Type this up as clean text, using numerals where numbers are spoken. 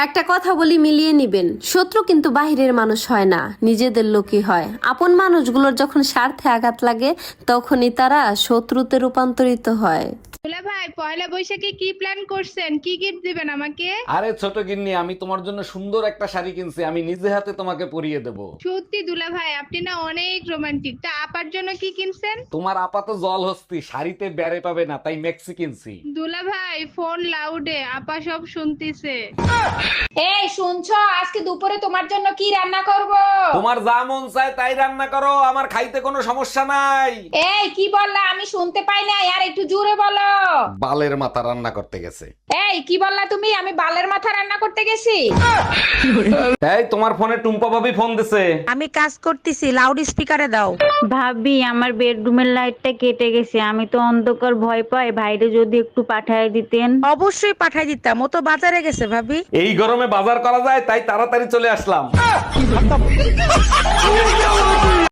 একটা কথা বলি, মিলিয়ে নিবেন। শত্রু কিন্তু বাহিরের মানুষ হয় না, নিজেদের লোকই হয়। আপন মানুষগুলোর যখন স্বার্থে আঘাত লাগে তখনই তারা শত্রুতে রূপান্তরিত হয়। দুলা ভাই, পয়লা বৈশাখে কি প্ল্যান করছেন? কি গিফট দিবেন আমাকে? আরে ছোট গিন্নি, আমি তোমার জন্য সুন্দর একটা শাড়ি কিনছি, আমি নিজে হাতে তোমাকে পরিয়ে দেব। সত্যি দুলা ভাই, আপনি না অনেক রোমান্টিক। তা আপার জন্য কি কিনছেন? তোমার আপাত জল হস্তি, শাড়িতে বেড়ে পাবে না, তাই মেক্সি কিনছি। দুলা ভাই, ফোন লাউডে, আপা সব শুনতিছে। এই শুনছো, আজকে দুপুরে তোমার জন্য কি রান্না করব? তোমার যা মন চায় তাই রান্না করো, আমার খাইতে কোনো সমস্যা নাই। এই কি বললা? আমি শুনতে পাই না, আর একটু জোরে বলো। বালের মাথা রান্না করতে গেছে। এই কি বললা তুমি? আমি বালের মাথা রান্না করতে গেছি? এই তোমার ফোনে টুম্পা ভাবি ফোন দিছে। আমি কাজ করতেছি, লাউড স্পিকারে দাও। ভাবি, আমার বেডরুমের লাইটটা কেটে গেছে, আমি তো অন্ধকার ভয় পাই, ভাইরে যদি একটু পাঠায় দিতেন। অবশ্যই পাঠাই দিতাম, ও তো বাজারে গেছে ভাবি। এই গরমে বাজার করা যায়, তাই তাড়াতাড়ি চলে আসলাম।